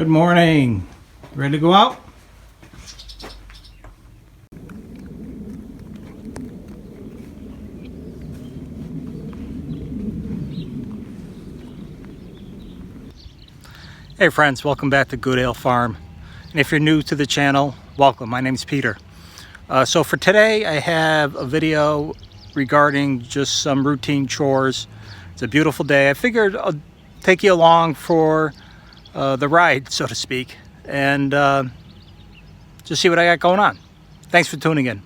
Good morning. Ready to go out? Hey friends, welcome back to Goodale Farm. And if you're new to the channel, welcome. My name's Peter. So for today, I have a video regarding just some routine chores. It's a beautiful day. I figured I'll take you along for the ride, so to speak, and just see what I got going on. Thanks for tuning in.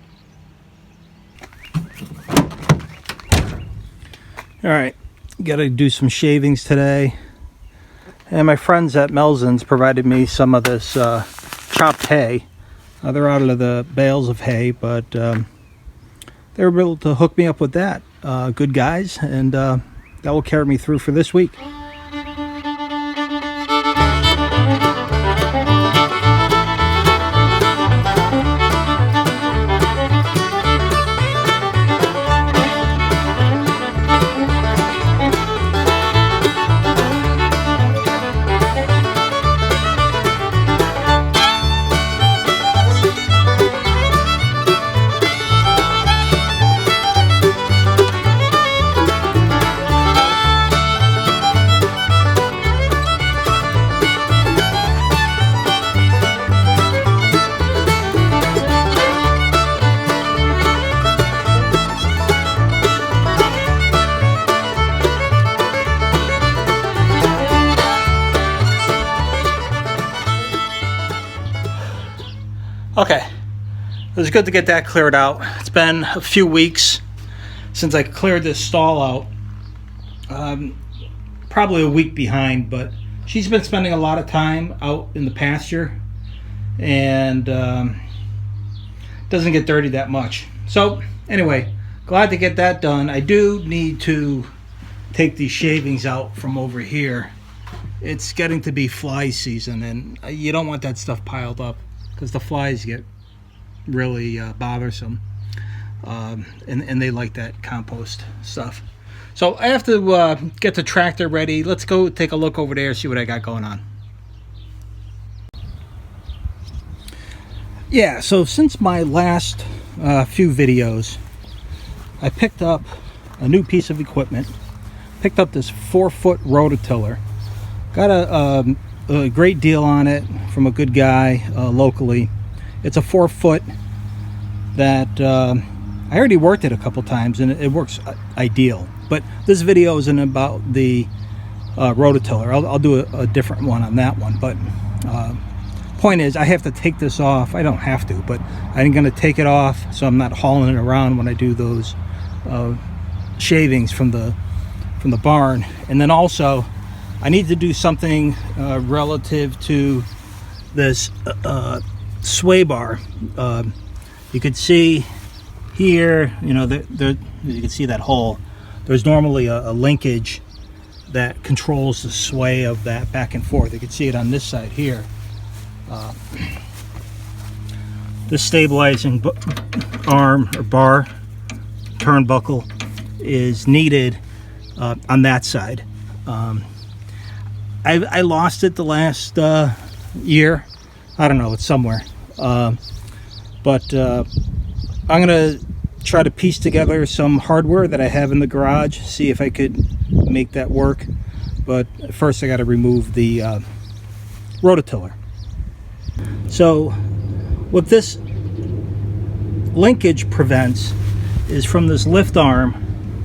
All right, got to do some shavings today. And my friends at Melzin's provided me some of this chopped hay. They're out of the bales of hay, but they were able to hook me up with that. Good guys, and that will carry me through for this week. Okay, it was good to get that cleared out. It's been a few weeks since I cleared this stall out. Probably a week behind, but she's been spending a lot of time out in the pasture and doesn't get dirty that much. So anyway, glad to get that done. I do need to take these shavings out from over here. It's getting to be fly season, and you don't want that stuff piled up, because the flies get really bothersome, and they like that compost stuff. So I have to get the tractor ready. Let's go take a look over there, see what I got going on. Yeah, so since my last few videos, I picked up a new piece of equipment. Picked up this 4-foot rototiller. Got a great deal on it from a good guy locally. It's a 4-foot that I already worked it a couple times, and it works ideal. But this video isn't about the rototiller. I'll do a different one on that one. But point is, I have to take this off. I don't have to, but I'm going to take it off so I'm not hauling it around when I do those shavings from the barn. And then also, I need to do something relative to this sway bar. You could see here, you know, you can see that hole. There's normally a linkage that controls the sway of that back and forth. You can see it on this side here. This stabilizing arm or bar turnbuckle is needed on that side. I lost it the last year. I don't know, it's somewhere. But I'm gonna try to piece together some hardware that I have in the garage, see if I could make that work. But first I got to remove the rototiller. So what this linkage prevents is from this lift arm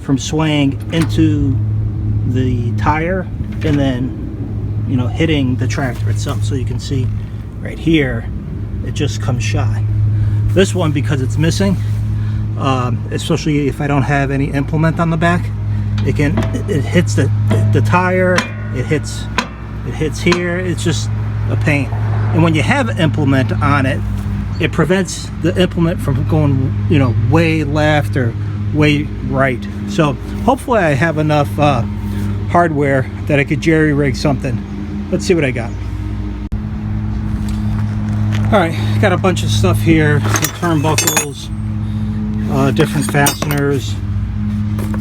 from swaying into the tire and then, you know, hitting the tractor itself. So you can see right here, it just comes shy. This one, because it's missing, especially if I don't have any implement on the back, it hits the tire, it hits here. It's just a pain. And when you have an implement on it, it prevents the implement from going, you know, way left or way right. So hopefully I have enough hardware that I could jerry rig something. Let's see what I got. All right, got a bunch of stuff here, some turnbuckles, different fasteners,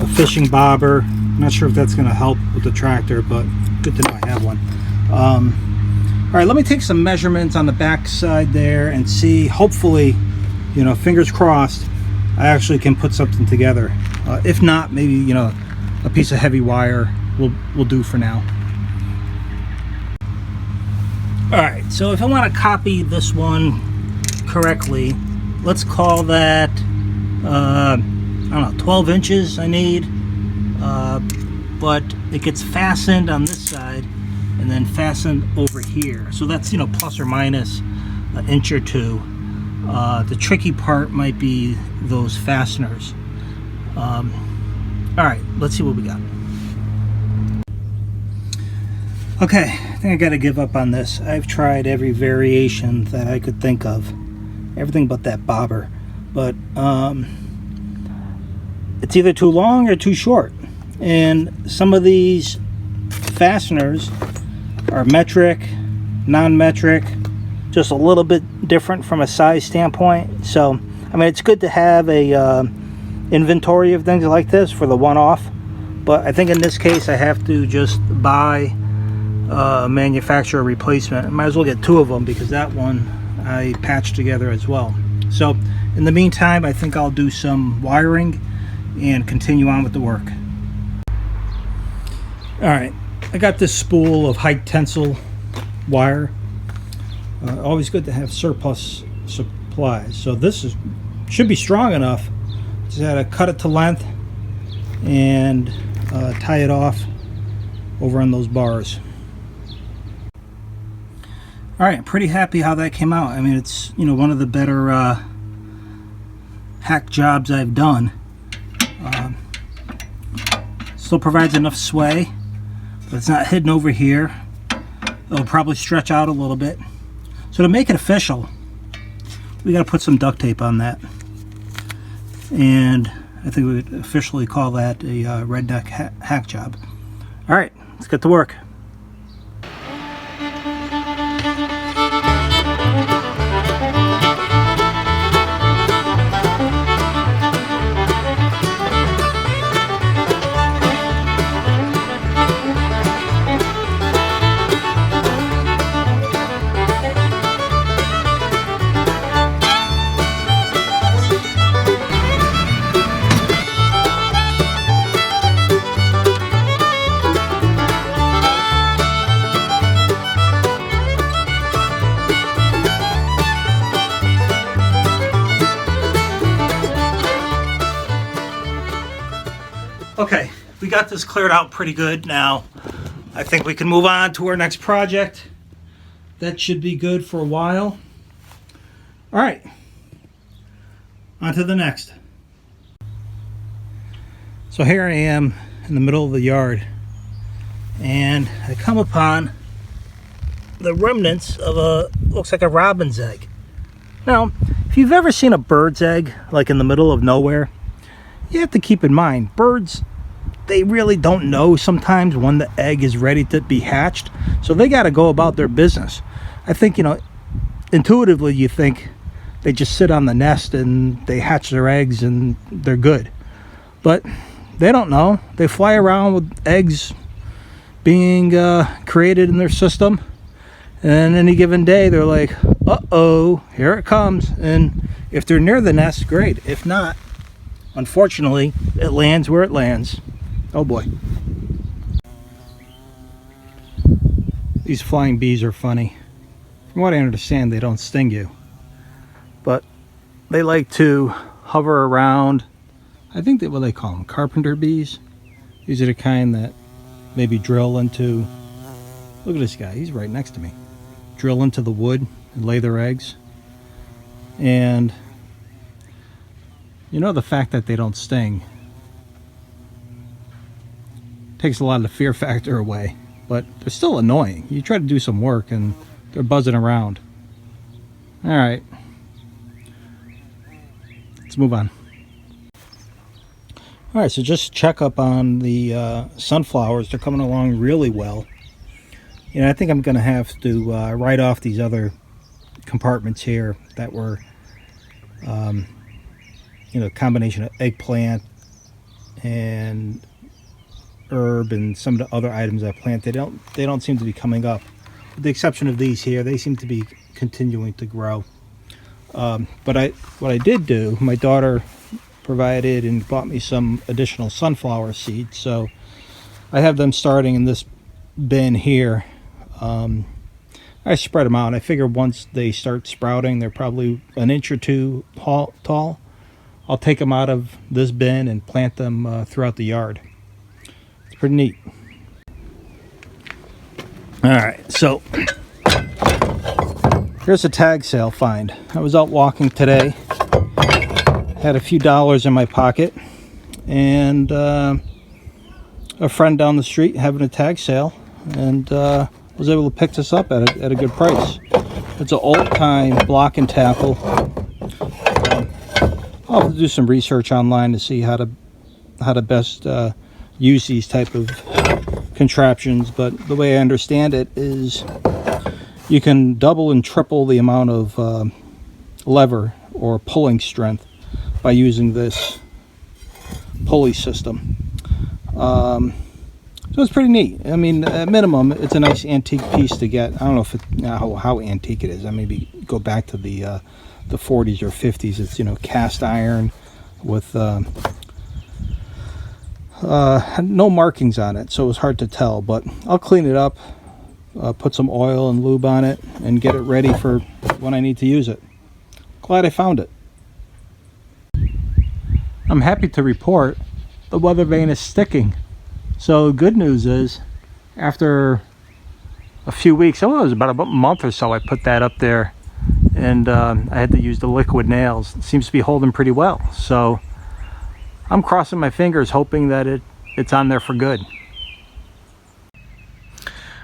a fishing bobber. I'm not sure if that's going to help with the tractor, but good to know I have one. All right, let me take some measurements on the back side there and see, hopefully, you know, fingers crossed, I actually can put something together. If not, maybe, you know, a piece of heavy wire will do for now. All right, so if I want to copy this one correctly, let's call that, I don't know, 12 inches I need. But it gets fastened on this side and then fastened over here. So that's, you know, plus or minus an inch or two. The tricky part might be those fasteners. All right, let's see what we got. Okay, I think I got to give up on this. I've tried every variation that I could think of. Everything but that bobber. But it's either too long or too short. And some of these fasteners are metric, non-metric, just a little bit different from a size standpoint. So, I mean, it's good to have a inventory of things like this for the one-off. But I think in this case, I have to just buy a manufacturer replacement. I might as well get two of them because that one I patched together as well. So, in the meantime, I think I'll do some wiring and continue on with the work. Alright, I got this spool of high tensile wire. Always good to have surplus supplies. So this should be strong enough. Just gotta cut it to length and tie it off over on those bars. Alright, pretty happy how that came out. I mean, it's, you know, one of the better hack jobs I've done. Still provides enough sway, but it's not hidden over here. It'll probably stretch out a little bit. So to make it official, we got to put some duct tape on that. And I think we would officially call that a redneck hack job. All right, let's get to work. Okay, we got this cleared out pretty good now. I think we can move on to our next project. That should be good for a while. All right, on to the next. So here I am in the middle of the yard, and I come upon the remnants of looks like a robin's egg. Now, if you've ever seen a bird's egg, like in the middle of nowhere, you have to keep in mind, birds, they really don't know sometimes when the egg is ready to be hatched. So they got to go about their business. I think, you know, intuitively you think they just sit on the nest and they hatch their eggs and they're good. But they don't know. They fly around with eggs being created in their system. And any given day, they're like, uh-oh, here it comes. And if they're near the nest, great. If not, unfortunately, it lands where it lands. Oh boy. These flying bees are funny. From what I understand, they don't sting you. But they like to hover around. I think that what they call them, carpenter bees. These are the kind that maybe drill into... Look at this guy, he's right next to me. Drill into the wood and lay their eggs. And... you know, the fact that they don't sting takes a lot of the fear factor away, but they're still annoying. You try to do some work and they're buzzing around. All right, let's move on. All right, so just check up on the sunflowers. They're coming along really well. You know, I think I'm going to have to write off these other compartments here that were you know, combination of eggplant and herb and some of the other items I planted. They don't seem to be coming up the exception of these here, they seem to be continuing to grow. But what I did do, my daughter provided and bought me some additional sunflower seeds, so I have them starting in this bin here. I spread them out. I figure once they start sprouting, they're probably an inch or two tall. I'll take them out of this bin and plant them throughout the yard. It's pretty neat. All right, so here's a tag sale find. I was out walking today, had a few dollars in my pocket, and a friend down the street having a tag sale, and was able to pick this up at a good price. It's an old-time block and tackle. I'll have to do some research online to see how to best use these type of contraptions, but the way I understand it is you can double and triple the amount of lever or pulling strength by using this pulley system. So it's pretty neat. I mean, at minimum, it's a nice antique piece to get. I don't know if how antique it is. I maybe go back to the 40s or 50s. It's, you know, cast iron with no markings on it, so it was hard to tell. But I'll clean it up, put some oil and lube on it, and get it ready for when I need to use it. Glad I found it. I'm happy to report the weather vane is sticking. So good news is, after a few weeks, it was about a month or so, I put that up there, and I had to use the liquid nails. It seems to be holding pretty well. So I'm crossing my fingers, hoping that it's on there for good.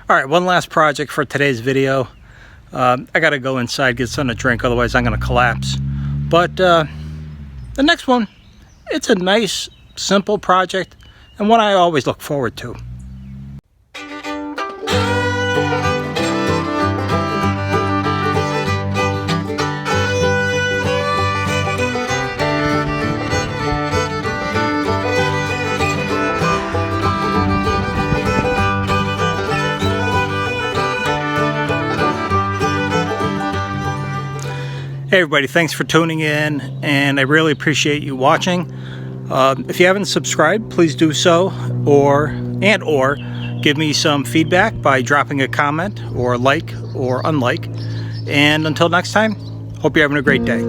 All right, one last project for today's video. I gotta go inside, get something to drink, otherwise I'm gonna collapse. But the next one, it's a nice, simple project, and one I always look forward to. Hey everybody, thanks for tuning in, and I really appreciate you watching. If you haven't subscribed, please do so, or give me some feedback by dropping a comment, or like or unlike. And until next time, hope you're having a great day.